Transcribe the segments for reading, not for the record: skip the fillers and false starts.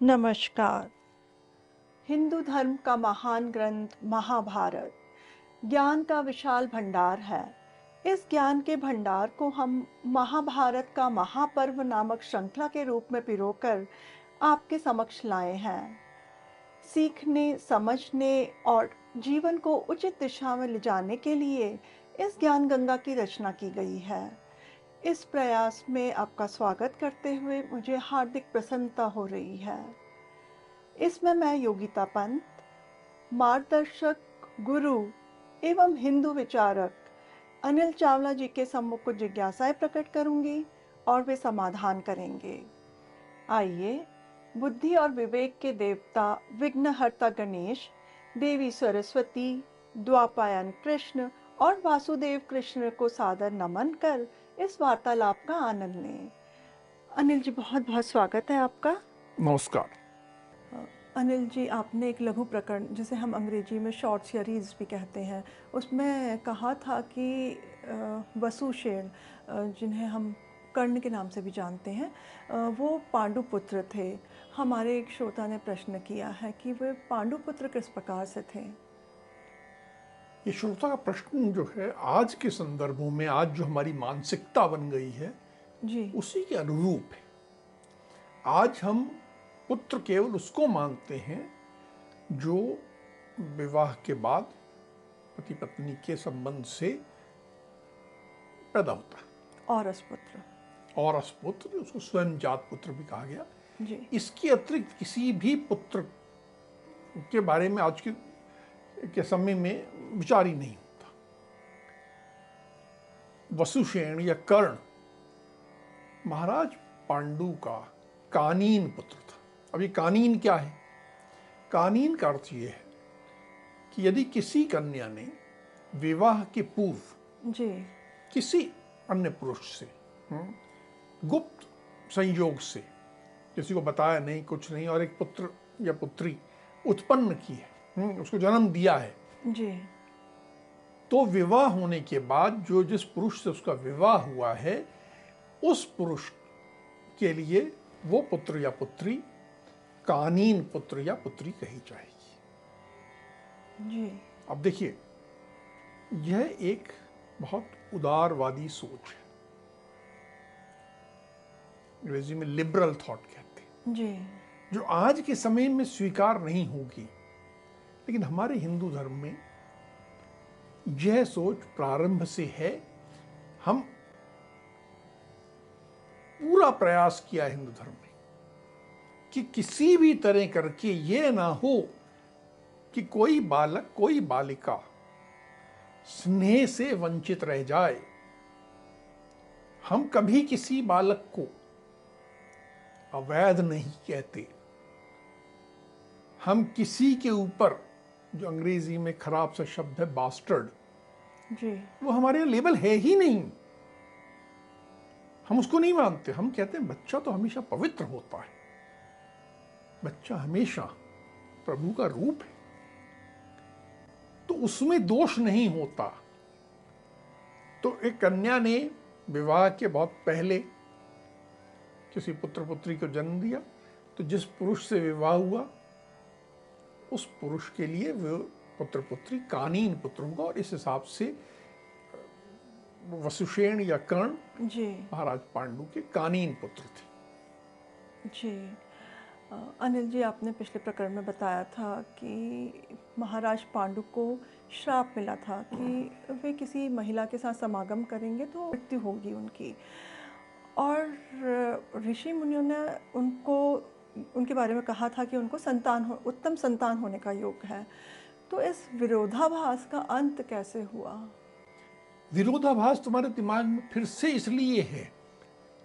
नमस्कार। हिंदू धर्म का महान ग्रंथ महाभारत ज्ञान का विशाल भंडार है। इस ज्ञान के भंडार को हम महाभारत का महापर्व नामक श्रृंखला के रूप में पिरोकर आपके समक्ष लाए हैं। सीखने, समझने और जीवन को उचित दिशा में ले जाने के लिए इस ज्ञान गंगा की रचना की गई है। इस प्रयास में आपका स्वागत करते हुए मुझे हार्दिक प्रसन्नता हो रही है। इसमें मैं योगिता पंत, मार्गदर्शक, गुरु एवं हिंदू विचारक अनिल चावला जी के सम्मुख कुछ जिज्ञासाएं प्रकट करूंगी और वे समाधान करेंगे। आइए, बुद्धि और विवेक के देवता विघ्नहर्ता गणेश, देवी सरस्वती, द्वापायन कृष्ण और वासुदेव कृष्ण को सादर नमन कर इस वार्तालाप का आनंद लें। अनिल जी, बहुत बहुत स्वागत है आपका। नमस्कार। अनिल जी, आपने एक लघु प्रकरण, जिसे हम अंग्रेजी में शॉर्ट सीरीज भी कहते हैं, उसमें कहा था कि वसुसेन, जिन्हें हम कर्ण के नाम से भी जानते हैं, वो पांडुपुत्र थे। हमारे एक श्रोता ने प्रश्न किया है कि वे पांडुपुत्र किस प्रकार से थे। ये श्रोता का प्रश्न जो है आज के संदर्भों में, आज जो हमारी मानसिकता बन गई है जी उसी के अनुरूप है। आज हम पुत्र केवल उसको मानते हैं जो विवाह के बाद पति पत्नी के संबंध से पैदा होता है। औरस पुत्र। औरस पुत्र, उसको स्वयं जात पुत्र भी कहा गया। जी इसके अतिरिक्त किसी भी पुत्र के बारे में आज के समय में विचार ही नहीं होता। वसुसेन या कर्ण महाराज पांडु का कानीन पुत्र था। अब ये कानीन क्या है? कानीन का अर्थ ये है कि यदि किसी कन्या ने विवाह के पूर्व जी किसी अन्य पुरुष से गुप्त संयोग से, किसी को बताया नहीं, कुछ नहीं, और एक पुत्र या पुत्री उत्पन्न की है, उसको जन्म दिया है, जी तो विवाह होने के बाद जो जिस पुरुष से उसका विवाह हुआ है, उस पुरुष के लिए वो पुत्र या पुत्री कानीन पुत्र या पुत्री कही जाएगी। जी अब देखिए, यह एक बहुत उदारवादी सोच है, अंग्रेजी में लिबरल थॉट कहते हैं, जी जो आज के समय में स्वीकार नहीं होगी। लेकिन हमारे हिंदू धर्म में यह सोच प्रारंभ से है। हम पूरा प्रयास किया है हिंदू धर्म में कि किसी भी तरह करके ये ना हो कि कोई बालक, कोई बालिका स्नेह से वंचित रह जाए। हम कभी किसी बालक को अवैध नहीं कहते। हम किसी के ऊपर, जो अंग्रेजी में खराब सा शब्द है बास्टर्ड, जी वो हमारे लेबल है ही नहीं। हम उसको नहीं मानते। हम कहते हैं बच्चा तो हमेशा पवित्र होता है, बच्चा हमेशा प्रभु का रूप है, तो उसमें दोष नहीं होता। तो एक कन्या ने विवाह के बहुत पहले किसी पुत्र पुत्री को जन्म दिया, तो जिस पुरुष से विवाह हुआ उस पुरुष के लिए वो पुत्र पुत्री कानीन पुत्र होगा। और इस हिसाब से वसुसेन या कर्ण जी महाराज पांडु के कानीन पुत्र थे। जी अनिल जी, आपने पिछले प्रकरण में बताया था कि महाराज पांडु को श्राप मिला था कि वे किसी महिला के साथ समागम करेंगे तो मृत्यु होगी उनकी, और ऋषि मुनियों ने उनके बारे में कहा था कि उनको उत्तम संतान होने का योग है। तो इस विरोधाभास का अंत कैसे हुआ? विरोधाभास तुम्हारे दिमाग में फिर से इसलिए है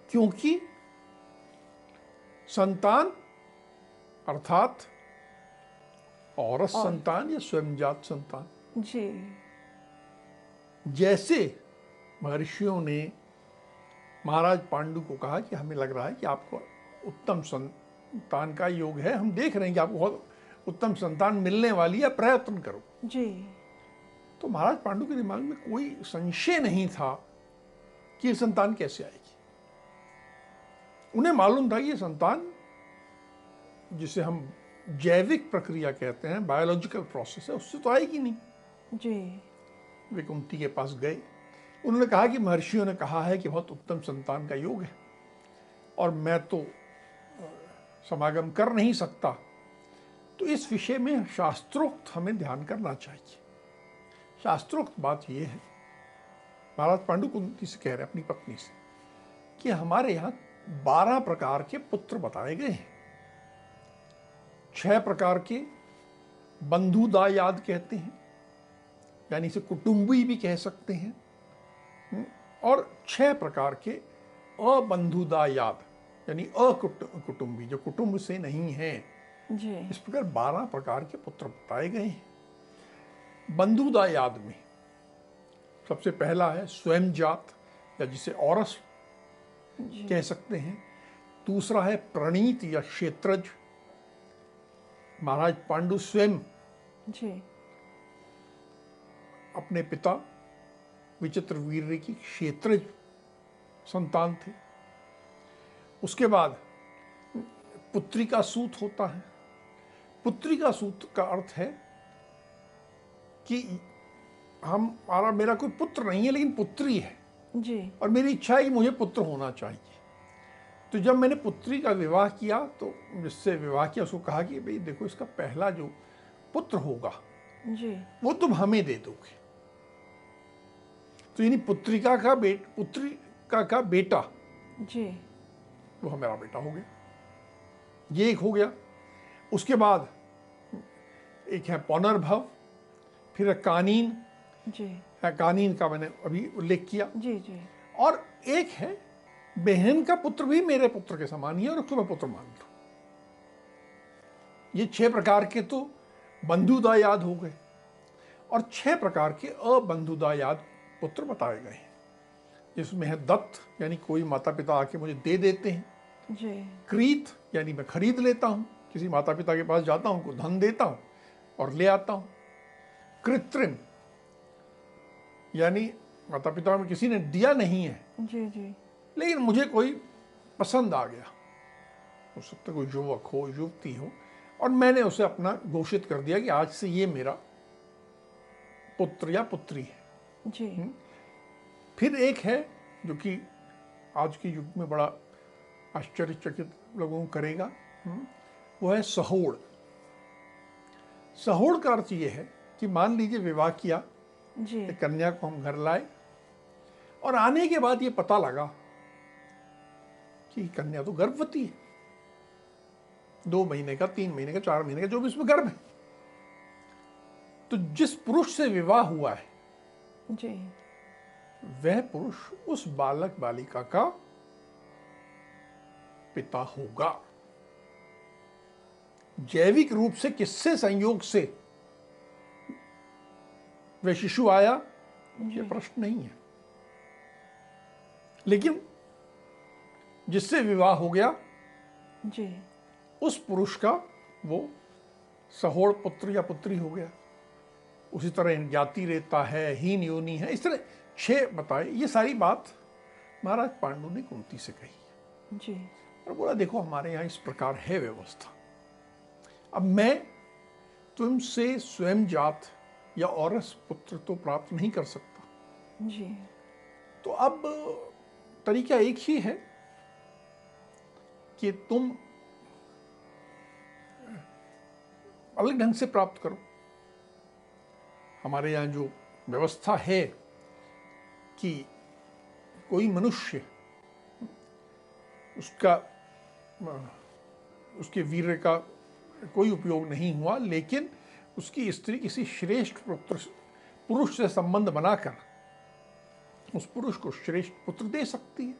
क्योंकि संतान अर्थात औरस संतान या स्वयंजात संतान, जी जैसे महर्षियों ने महाराज पांडु को कहा कि हमें लग रहा है कि आपको उत्तम संतान का योग है, हम देख रहे हैं कि आपको बहुत उत्तम संतान मिलने वाली है, प्रयत्न करो। जी तो महाराज पांडु के दिमाग में कोई संशय नहीं था कि ये संतान कैसे आएगी। उन्हें मालूम था कि ये संतान जिसे हम जैविक प्रक्रिया कहते हैं, बायोलॉजिकल प्रोसेस है, उससे तो आएगी नहीं। जी। वे कुंती के पास गए, उन्होंने कहा कि महर्षियों ने कहा है कि बहुत उत्तम संतान का योग है और मैं तो समागम कर नहीं सकता, तो इस विषय में शास्त्रोक्त हमें ध्यान करना चाहिए। शास्त्रोक्त बात यह है, महाराज पांडु कुंती से कह रहे अपनी पत्नी से कि हमारे यहाँ 12 प्रकार के पुत्र बताए गए हैं। 6 प्रकार के बंधुदायाद कहते हैं, यानी इसे कुटुंबी भी कह सकते हैं, और 6 प्रकार के अबंधुदायाद यानी अकुटुंबी, जो कुटुंब से नहीं है। जी। इस प्रकार 12 प्रकार के पुत्र बताए गए हैं। बंधुदायाद में सबसे पहला है स्वयं जात, या जिसे औरस जी। कह सकते हैं। दूसरा है प्रणीत या क्षेत्रज, महाराज पांडु स्वयं जी। अपने पिता विचित्र वीर्य की क्षेत्रज संतान थे। उसके बाद पुत्री का सूत होता है। पुत्री का सूत का अर्थ है कि मेरा कोई पुत्र नहीं है लेकिन पुत्री है, जी। और मेरी इच्छा है कि मुझे पुत्र होना चाहिए। तो जब मैंने पुत्री का विवाह किया, तो जिससे विवाह किया उसको कहा कि भाई देखो, इसका पहला जो पुत्र होगा जी। वो तुम हमें दे दोगे। तो यानी पुत्रिका का बेटा जी। वो हमारा बेटा हो गया। ये एक हो गया। उसके बाद एक है पौनर्भव, फिर है कानीन। जी। कानीन का मैंने अभी उल्लेख किया। जी। जी। और एक है बहन का पुत्र भी मेरे पुत्र के समान ही है और उसको मैं पुत्र मान लूं। ये 6 प्रकार के तो बंधुदायाद हो गए, और 6 प्रकार के अबंधुदायाद पुत्र बताए गए हैं, जिसमें है दत्त, यानी कोई माता पिता आके मुझे दे देते हैं। जी। क्रीत, यानी मैं खरीद लेता हूँ, किसी माता पिता के पास जाता हूँ, उनको धन देता हूँ और ले आता हूँ। कृत्रिम, यानी माता पिता में किसी ने दिया नहीं है, जी। जी। लेकिन मुझे कोई पसंद आ गया, हो सकता है कोई युवक हो, युवती हो, और मैंने उसे अपना घोषित कर दिया कि आज से ये मेरा पुत्र या पुत्री है। जी। फिर एक है जो कि आज के युग में बड़ा आश्चर्यचकित लोगों को करेगा, वो है सहोड़। सहोड़ का अर्थ ये है कि मान लीजिए विवाह किया, जी। एक कन्या को हम घर लाए, और आने के बाद ये पता लगा कि कन्या तो गर्भवती है, 2 महीने का, 3 महीने का, 4 महीने का, जो भी इसमें गर्भ है। तो जिस पुरुष से विवाह हुआ है, जी। वह पुरुष उस बालक बालिका का पिता होगा। जैविक रूप से किससे संयोग से वह शिशु आया, यह प्रश्न नहीं है, लेकिन जिससे विवाह हो गया, जी। उस पुरुष का वो सहोड़ पुत्र या पुत्री हो गया। उसी तरह जाति रेता है, हीन योनि है, इस तरह 6 बताए। ये सारी बात महाराज पांडु ने कुंती से कही जी। और बोला देखो, हमारे यहाँ इस प्रकार है व्यवस्था। अब मैं तुमसे स्वयं जात या औरस पुत्र तो प्राप्त नहीं कर सकता, जी। तो अब तरीका एक ही है कि तुम अलग ढंग से प्राप्त करो। हमारे यहाँ जो व्यवस्था है कि कोई मनुष्य उसके वीर्य का कोई उपयोग नहीं हुआ, लेकिन उसकी स्त्री किसी श्रेष्ठ पुरुष से संबंध बनाकर उस पुरुष को श्रेष्ठ पुत्र दे सकती है।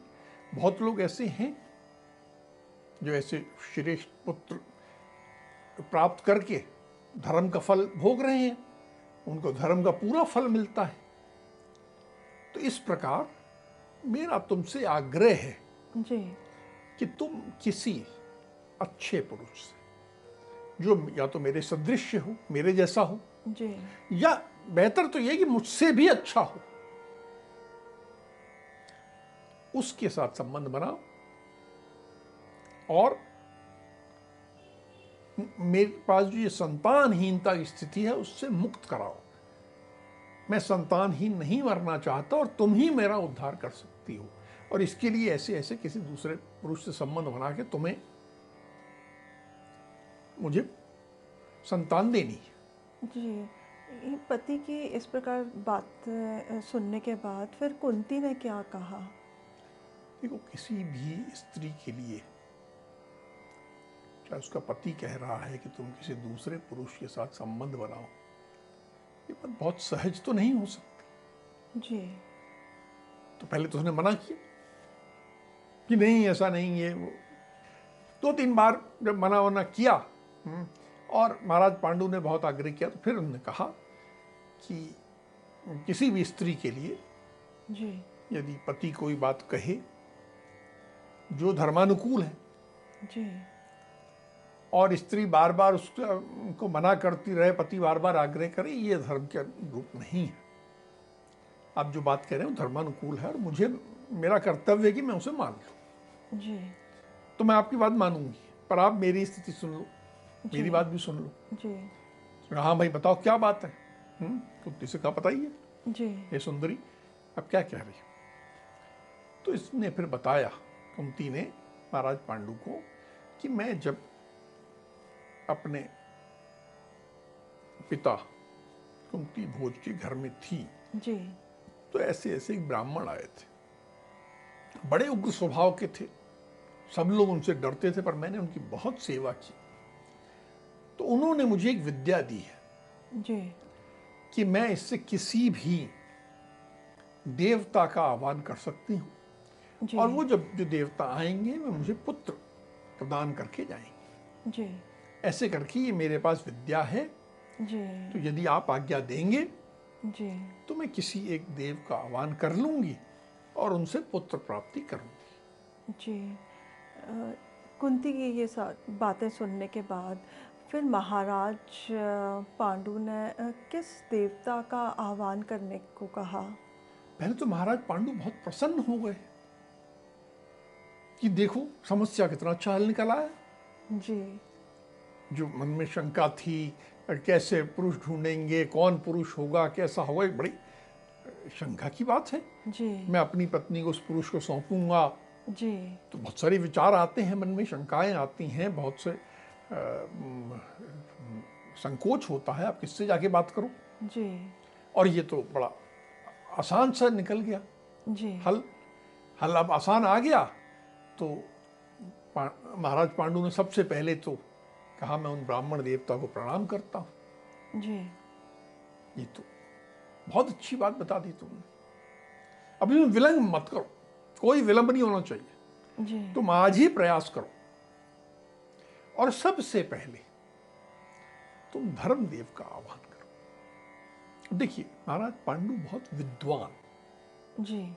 बहुत लोग ऐसे हैं जो ऐसे श्रेष्ठ पुत्र प्राप्त करके धर्म का फल भोग रहे हैं, उनको धर्म का पूरा फल मिलता है। तो इस प्रकार मेरा तुमसे आग्रह है जी। कि तुम किसी अच्छे पुरुष से, जो या तो मेरे सदृश हो, मेरे जैसा हो, जी। या बेहतर तो यह कि मुझसे भी अच्छा हो, उसके साथ संबंध बनाओ और मेरे पास जो ये संतानहीनता की स्थिति है उससे मुक्त कराओ। मैं संतानहीन नहीं मरना चाहता और तुम ही मेरा उद्धार कर सकती हो, और इसके लिए ऐसे ऐसे किसी दूसरे पुरुष से संबंध बना के तुम्हें मुझे संतान देनी है। जी, ये पति की इस प्रकार बात सुनने के बाद फिर कुंती ने क्या कहा? देखो, किसी भी स्त्री के लिए, चाहे उसका पति कह रहा है कि तुम किसी दूसरे पुरुष के साथ संबंध बनाओ, ये बात बहुत सहज तो नहीं हो सकती। जी। तो पहले तो उसने मना किया कि नहीं, ऐसा नहीं है। वो 2-3 बार जब मना वना किया, और महाराज पांडु ने बहुत आग्रह किया, तो फिर उन्होंने कहा कि किसी भी स्त्री के लिए जी। यदि पति कोई बात कहे जो धर्मानुकूल है, जी। और स्त्री बार बार उसको मना करती रहे, पति बार बार आग्रह करे, ये धर्म के अनुरूप नहीं है। आप जो बात कह रहे हो धर्मानुकूल है, और मुझे मेरा कर्तव्य है कि मैं उसे मान लूँ। जी। तो मैं आपकी बात मानूंगी, पर आप मेरी स्थिति सुन लो, मेरी बात भी सुन लो। जी। हाँ भाई, बताओ क्या बात है। कुंती से कहा, बताइए जी। ये सुंदरी, अब क्या कह रही। तो इसने फिर बताया, कुंती ने महाराज पांडु को, कि मैं जब अपने पिता कुंती भोज के घर में थी, जी। तो ऐसे ऐसे एक ब्राह्मण आए थे, बड़े उग्र स्वभाव के थे, सब लोग उनसे डरते थे, पर मैंने उनकी बहुत सेवा की। तो उन्होंने मुझे एक विद्या दी है जी। कि मैं इससे किसी भी देवता का आह्वान कर सकती हूँ, जी। और वो जब जो देवता आएंगे वे मुझे पुत्र प्रदान करके जाएंगे। जी। ऐसे करके ये मेरे पास विद्या है। जी। तो यदि आप आज्ञा देंगे जी। तो मैं किसी एक देव का आह्वान कर लूंगी और उनसे पुत्र प्राप्ति करूंगी। जी। कुंती की ये बातें सुनने के बाद फिर महाराज पांडु ने किस देवता का आह्वान करने को कहा? पहले तो महाराज पांडु बहुत प्रसन्न हो गए कि देखो समस्या कितना अच्छा हल निकल आया। जी। जो मन में शंका थी, कैसे पुरुष ढूंढेंगे, कौन पुरुष होगा, कैसा होगा, एक बड़ी शंका की बात है। जी। मैं अपनी पत्नी को उस पुरुष को सौंपूंगा, जी। तो बहुत सारे विचार आते हैं मन में, शंकाएं आती हैं, बहुत से संकोच होता है, आप किससे जाके बात करो। जी। और ये तो बड़ा आसान सा निकल गया जी। हल अब आसान आ गया। तो महाराज पांडु ने सबसे पहले तो कहा, मैं उन ब्राह्मण देवता को प्रणाम करता हूं। जी। ये तो बहुत अच्छी बात बता दी तुमने। अब इसमें विलंब मत करो, कोई विलंब नहीं होना चाहिए। जी। तुम आज ही प्रयास करो, और सबसे पहले तुम धर्मदेव का आह्वान करो। देखिए, महाराज पांडु बहुत विद्वान, जी।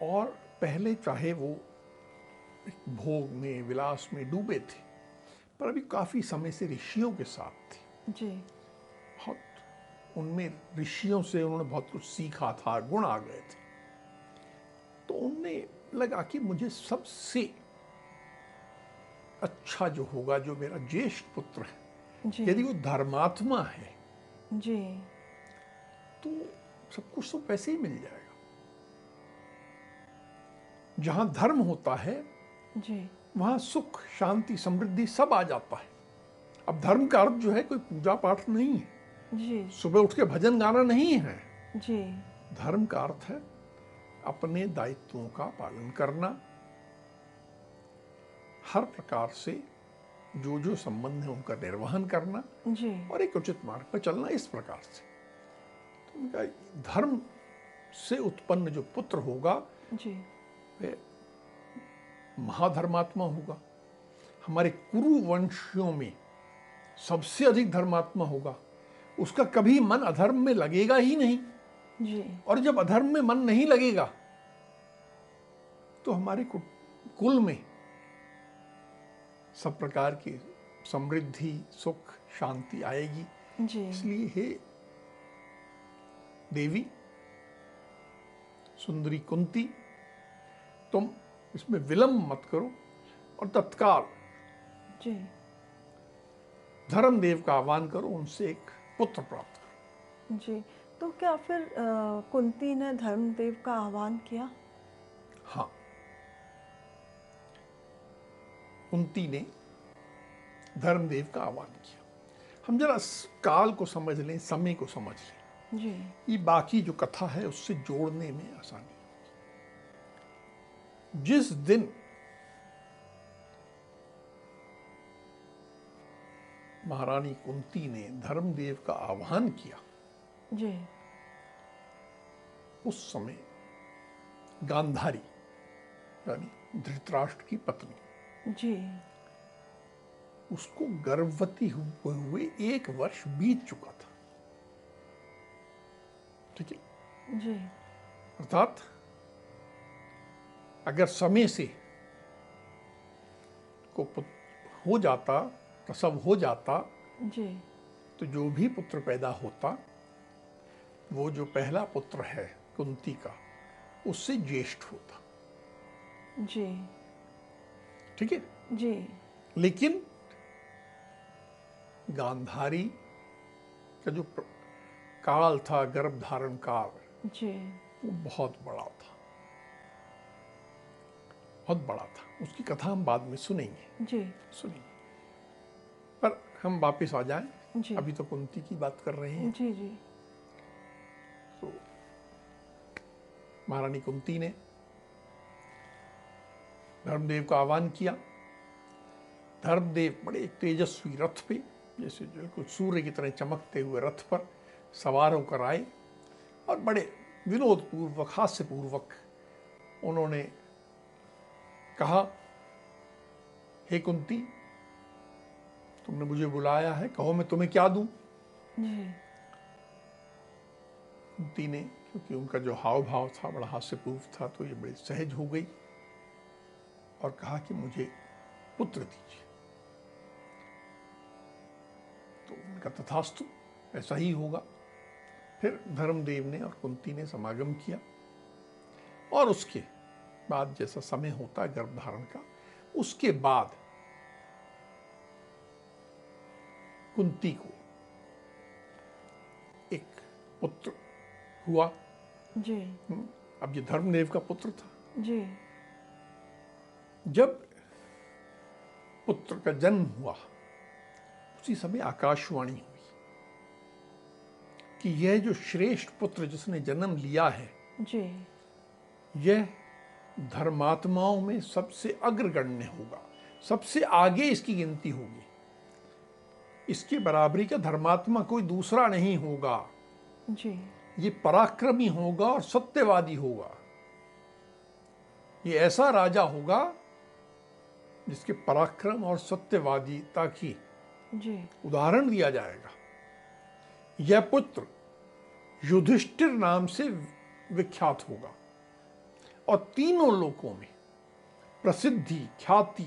और पहले चाहे वो भोग में, विलास में डूबे थे, पर अभी काफी समय से ऋषियों के साथ थे। जी। बहुत उनमें ऋषियों से उन्होंने बहुत कुछ सीखा था, गुण आ गए थे। तो उन्हें लगा कि मुझे सबसे अच्छा जो होगा, जो मेरा ज्येष्ठ पुत्र है, जी। यदि वो धर्मात्मा है, जी। तो सब कुछ तो वैसे ही मिल जाएगा। जहां धर्म होता है जी। वहां सुख, शांति, समृद्धि सब आ जाता है। अब धर्म का अर्थ जो है कोई पूजा पाठ नहीं है, जी। सुबह उठ के भजन गाना नहीं है। जी। धर्म का अर्थ है अपने दायित्वों का पालन करना, हर प्रकार से जो जो संबंध है उनका निर्वहन करना, जी। और एक उचित मार्ग पर चलना, इस प्रकार से। तो उनका धर्म से उत्पन्न जो पुत्र होगा जी। वह महाधर्मात्मा होगा। हमारे कुरु वंशियों में सबसे अधिक धर्मात्मा होगा। उसका कभी मन अधर्म में लगेगा ही नहीं। जी। और जब अधर्म में मन नहीं लगेगा तो हमारे कुल में सब प्रकार की समृद्धि, सुख, शांति आएगी। जी। इसलिए हे देवी सुंदरी कुंती, तुम इसमें विलंब मत करो, और तत्काल जी। धर्मदेव का आह्वान करो, उनसे एक पुत्र प्राप्त करो। जी, तो क्या फिर कुंती ने धर्मदेव का आह्वान किया? हाँ, कुंती ने धर्मदेव का आह्वान किया। हम जरा काल को समझ लें, समय को समझ लें, जी, ये बाकी जो कथा है उससे जोड़ने में आसानी। जिस दिन महारानी कुंती ने धर्मदेव का आह्वान किया, जी, उस समय गांधारी यानी धृतराष्ट्र की पत्नी, जी, उसको गर्भवती हुए 1 वर्ष बीत चुका था। ठीक है, जी, अर्थात अगर समय से को हो जाता, प्रसव हो जाता, जी, तो जो भी पुत्र पैदा होता वो जो पहला पुत्र है कुंती का, उससे ज्येष्ठ होता। जी, ठीक है, जी, लेकिन गांधारी का जो काल था, गर्भ धारण काल, जी, वो बहुत बड़ा था, बहुत बड़ा था। उसकी कथा हम बाद में सुनेंगे। जी, पर हम वापस आ जाएं, जी, अभी तो कुंती की बात कर रहे हैं। जी, जी, तो महारानी कुंती ने धर्मदेव का आह्वान किया। धर्मदेव बड़े तेजस्वी रथ पे, जैसे बिल्कुल सूर्य की तरह चमकते हुए रथ पर सवार होकर आए और बड़े विनोदपूर्वक, हास्यपूर्वक उन्होंने कहा, हे कुंती, तुमने मुझे बुलाया है, कहो मैं तुम्हें क्या दूं। जी, कुंती ने, क्योंकि उनका जो हाव भाव था बड़ा हास्यपूर्व था, तो ये बड़ी सहज हो गई और कहा कि मुझे पुत्र दीजिए। तो उनका तथास्तु, ऐसा ही होगा। फिर धर्मदेव ने और कुंती ने समागम किया और उसके बाद जैसा समय होता है गर्भधारण का, उसके बाद कुंती को एक पुत्र हुआ। जी, अब ये धर्मदेव का पुत्र था। जी, जब पुत्र का जन्म हुआ, उसी समय आकाशवाणी हुई कि यह जो श्रेष्ठ पुत्र जिसने जन्म लिया है, जी, यह धर्मात्माओं में सबसे अग्रगण्य होगा, सबसे आगे इसकी गिनती होगी। इसकी बराबरी का धर्मात्मा कोई दूसरा नहीं होगा। जी, ये पराक्रमी होगा और सत्यवादी होगा। ये ऐसा राजा होगा जिसके पराक्रम और सत्यवादिता की जी, उदाहरण दिया जाएगा। यह पुत्र युधिष्ठिर नाम से विख्यात होगा और तीनों लोकों में प्रसिद्धि, ख्याति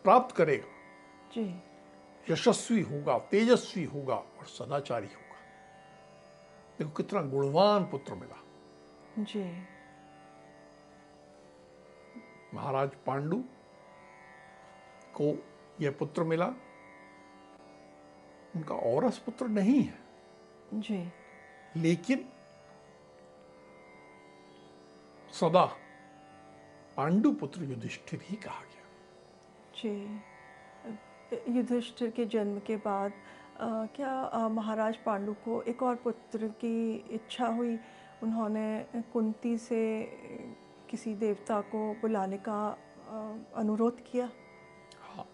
प्राप्त करेगा। जी, यशस्वी होगा, तेजस्वी होगा और सदाचारी होगा। देखो कितना गुणवान पुत्र मिला। जी, महाराज पांडु को यह पुत्र मिला। उनका औरस पुत्र नहीं है, जी, लेकिन सदा पांडु पुत्र युधिष्ठिर ही कहा गया। जी। युधिष्ठिर के जन्म के बाद क्या महाराज पांडु को एक और पुत्र की इच्छा हुई? उन्होंने कुंती से किसी देवता को बुलाने का अनुरोध किया? हाँ,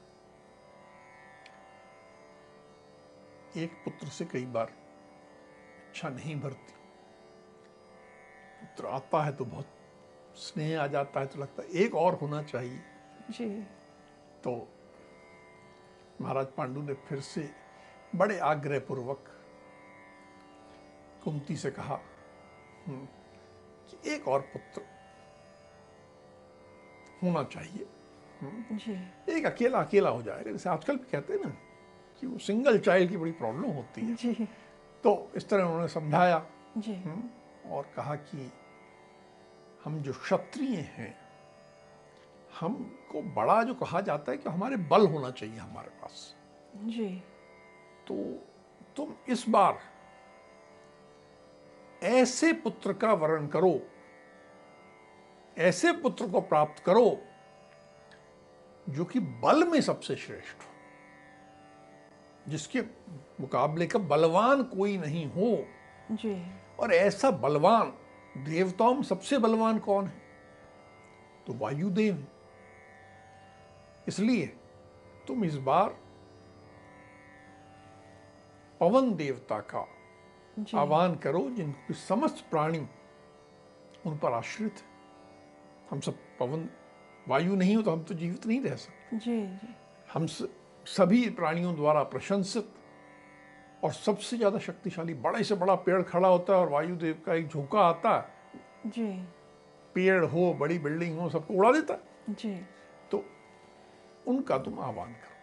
एक पुत्र से कई बार इच्छा नहीं भरती। पुत्र आता है तो बहुत स्नेह आ जाता है, तो लगता है एक और होना चाहिए। जी, तो महाराज पांडु ने फिर से बड़े आग्रह पूर्वक कुंती से कहा कि एक और पुत्र होना चाहिए। जी, एक अकेला अकेला हो जाएगा, जैसे आजकल भी कहते हैं ना कि वो सिंगल चाइल्ड की बड़ी प्रॉब्लम होती है। जी, तो इस तरह उन्होंने समझाया जी, और कहा कि हम जो क्षत्रिय हैं, हमको बड़ा जो कहा जाता है कि हमारे बल होना चाहिए हमारे पास। जी, तो तुम इस बार ऐसे पुत्र का वरण करो, ऐसे पुत्र को प्राप्त करो जो कि बल में सबसे श्रेष्ठ हो, जिसके मुकाबले का बलवान कोई नहीं हो। जी। और ऐसा बलवान, देवताओं में सबसे बलवान कौन है? तो वायुदेव हैं। इसलिए तुम इस बार पवन देवता का जी। आह्वान करो, जिनके समस्त प्राणी उन पर आश्रित है। हम सब पवन, वायु नहीं हो तो हम तो जीवित नहीं रह सकते। जी। जी। हम सभी प्राणियों द्वारा प्रशंसित और सबसे ज्यादा शक्तिशाली, बड़े से बड़ा पेड़ खड़ा होता है और वायुदेव का एक झोंका आता है, जी। पेड़ हो, बड़ी बिल्डिंग हो, सबको उड़ा देता है। जी। तो उनका तुम आह्वान करो।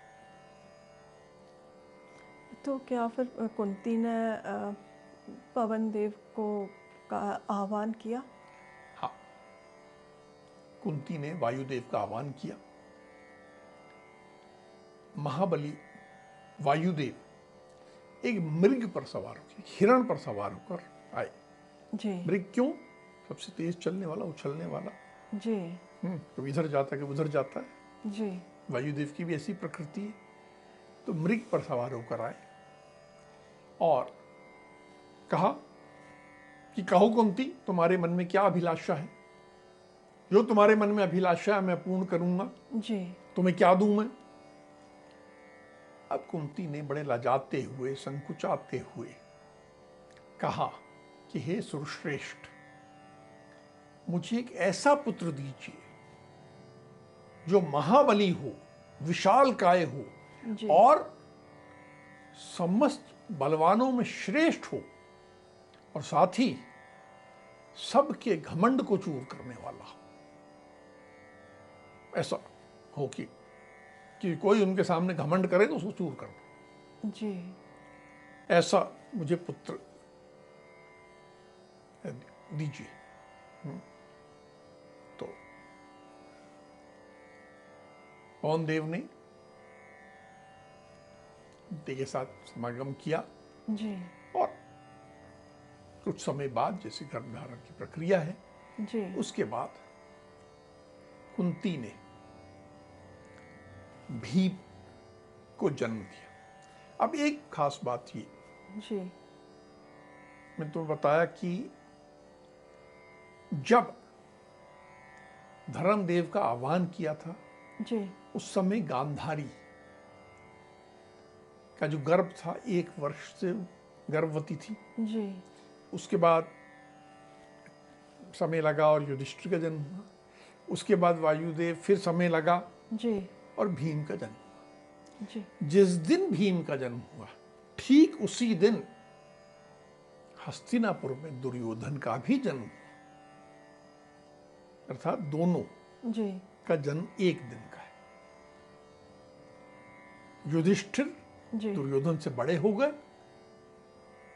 तो क्या फिर कुंती ने पवन देव को का आह्वान किया? हाँ, कुंती ने वायुदेव का आह्वान किया। महाबली वायुदेव एक मृग पर सवार होकर, हिरण पर सवार होकर आए। जी। मृग क्यों? सबसे तेज चलने वाला, उछलने वाला। जी। कभी इधर जाता है, कभी उधर जाता है। जी। वायुदेव की भी ऐसी प्रकृति है। तो मृग पर सवार होकर आए और कहा कि कहो कुंती, तुम्हारे मन में क्या अभिलाषा है? जो तुम्हारे मन में अभिलाषा है मैं पूर्ण करूंगा। जी। तुम्हें क्या दूं मैं? अब कुंती ने बड़े लजाते हुए, संकुचाते हुए कहा कि हे सुरश्रेष्ठ, मुझे एक ऐसा पुत्र दीजिए जो महाबली हो, विशालकाय हो जी। और समस्त बलवानों में श्रेष्ठ हो, और साथ ही सबके घमंड को चूर करने वाला हो। ऐसा हो कि कोई उनके सामने घमंड करे तो उसको चूर कर दो। जी। ऐसा मुझे पुत्र दीजिए। तो पवन देव ने कुंती के साथ समागम किया जी। और कुछ समय बाद, जैसे गर्भधारण की प्रक्रिया है, जी। उसके बाद कुंती ने भीम को जन्म दिया। अब एक खास बात ये, जी। मैं तुम्हें बताया कि जब धर्मदेव का आह्वान किया था, जी। उस समय गांधारी का जो गर्भ था 1 वर्ष से गर्भवती थी। जी। उसके बाद समय लगा और युधिष्ठिर का जन्म हुआ। उसके बाद वायुदेव, फिर समय लगा जी। और भीम का जन्म हुआ। जी। जिस दिन भीम का जन्म हुआ, ठीक उसी दिन हस्तिनापुर में दुर्योधन का भी जन्म हुआ। अर्थात दोनों जी। का जन्म एक दिन का है। युधिष्ठिर जी। दुर्योधन से बड़े हो गए,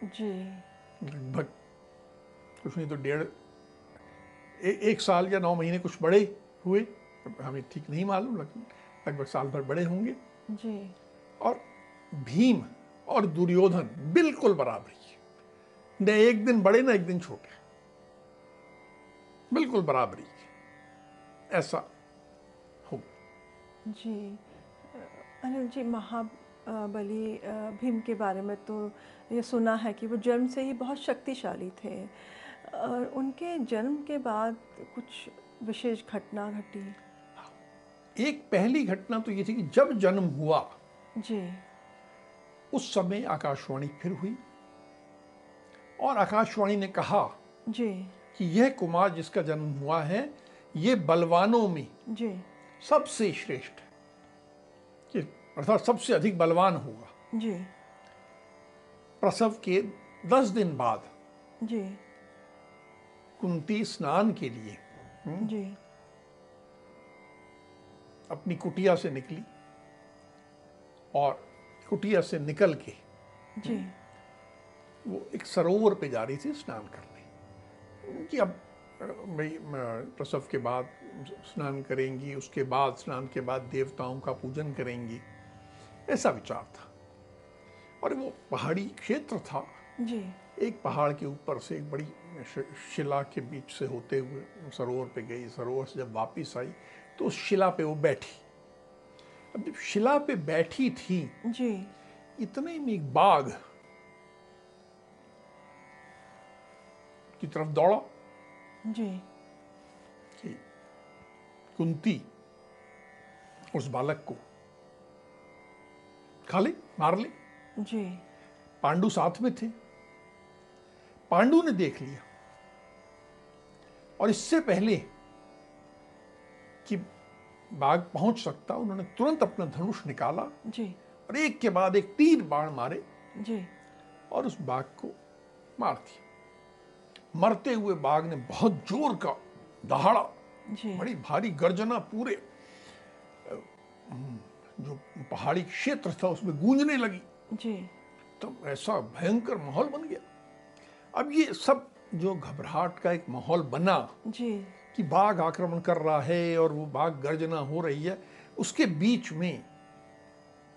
जी। लगभग कुछ नहीं तो एक साल या 9 महीने कुछ बड़े हुए, हमें ठीक नहीं मालूम, लगभग साल भर बड़े होंगे। जी। और भीम और दुर्योधन बिल्कुल बराबरी है, न एक दिन बड़े न एक दिन छोटे, बिल्कुल बराबरी है। ऐसा हो। जी। अनिल जी, महाबली भीम के बारे में तो ये सुना है कि वो जन्म से ही बहुत शक्तिशाली थे, और उनके जन्म के बाद कुछ विशेष घटना घटी। एक पहली घटना तो ये थी कि जब जन्म हुआ, जी। उस समय आकाशवाणी फिर हुई और आकाशवाणी ने कहा जी। कि यह कुमार जिसका जन्म हुआ है, ये बलवानों में जी। सबसे श्रेष्ठ है, कि अर्थात सबसे अधिक बलवान होगा। जी। प्रसव के 10 दिन बाद जी। कुंती स्नान के लिए जी। अपनी कुटिया से निकली और कुटिया से निकल के जी। वो एक सरोवर पे जा रही थी स्नान करने। कि अब भाई प्रसव के बाद स्नान करेंगी, उसके बाद स्नान के बाद देवताओं का पूजन करेंगी, ऐसा विचार था। और वो पहाड़ी क्षेत्र था। जी एक पहाड़ के ऊपर से एक बड़ी शिला के बीच से होते हुए सरोवर पे गई। सरोवर से जब वापस आई तो उस शिला पे वो बैठी। अब जब शिला पे बैठी थी, जी इतने में एक बाघ की तरफ दौड़ा जी कि कुंती उस बालक को खा ले, मार ले। जी पांडु साथ में थे। पांडु ने देख लिया और इससे पहले कि बाघ पहुंच सकता, उन्होंने तुरंत अपना धनुष निकाला जी और एक के बाद एक तीर बाण मारे जी और उस बाघ को मार दिया। मरते हुए बाघ ने बहुत जोर का दहाड़ा, जी बड़ी भारी गर्जना पूरे जो पहाड़ी क्षेत्र था उसमें गूंजने लगी। जी तब ऐसा भयंकर माहौल बन गया। अब ये सब जो घबराहट का एक माहौल बना जी कि बाघ आक्रमण कर रहा है और वो बाघ गर्जना हो रही है, उसके बीच में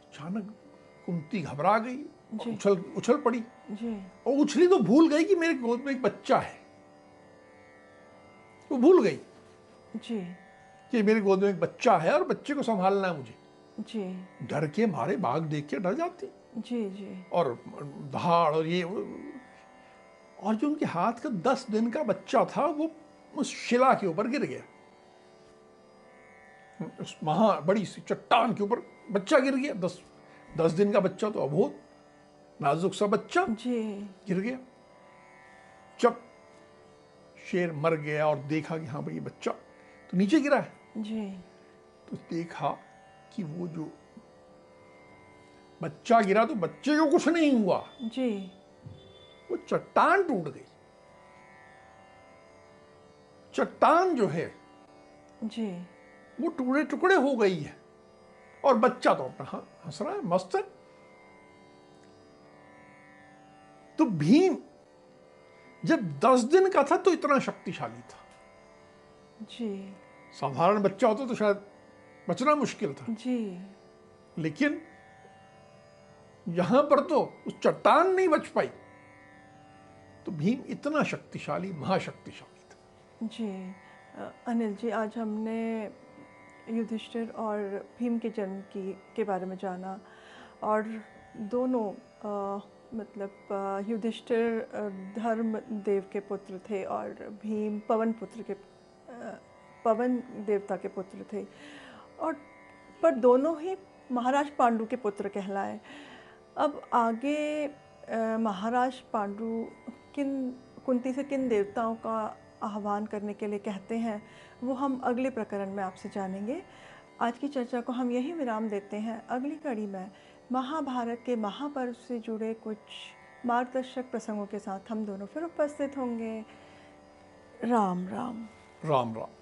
अचानक कुंती घबरा गई और जी उछल पड़ी। जी और उछली तो भूल गई कि मेरे गोद में एक बच्चा है। वो भूल गई जी कि मेरे गोद में एक बच्चा है और बच्चे को संभालना है मुझे। जी डर के मारे बाघ देख के डर जाती जी जी और दहाड़ और ये, और जो उनके हाथ का 10 दिन का बच्चा था वो उस शिला के ऊपर गिर गया। उस बड़ी सी चट्टान के ऊपर बच्चा गिर गया। 10 दिन का बच्चा तो अबोध नाजुक सा बच्चा जी गिर गया। जब शेर मर गया और देखा कि हाँ भाई ये बच्चा तो नीचे गिरा है, जी तो देखा कि वो जो बच्चा गिरा तो बच्चे को कुछ नहीं हुआ, जी वो चट्टान टूट गई। चट्टान जो है जी वो टुकड़े टुकड़े हो गई है और बच्चा तो अपना हंस रहा है, मस्त है। तो भीम जब 10 दिन का था तो इतना शक्तिशाली था। जी साधारण बच्चा होता तो शायद बचना मुश्किल था, जी लेकिन यहां पर तो उस चट्टान नहीं बच पाई। तो भीम इतना शक्तिशाली, महाशक्तिशाली था। जी अनिल जी, आज हमने युधिष्ठिर और भीम के जन्म के बारे में जाना और दोनों मतलब युधिष्ठिर धर्म देव के पुत्र थे और भीम पवन देवता के पुत्र थे, और पर दोनों ही महाराज पांडु के पुत्र कहलाए। अब आगे महाराज पांडु कुंती से किन देवताओं का आह्वान करने के लिए कहते हैं, वो हम अगले प्रकरण में आपसे जानेंगे। आज की चर्चा को हम यही विराम देते हैं। अगली कड़ी में महाभारत के महापर्व से जुड़े कुछ मार्गदर्शक प्रसंगों के साथ हम दोनों फिर उपस्थित होंगे। राम राम। राम राम।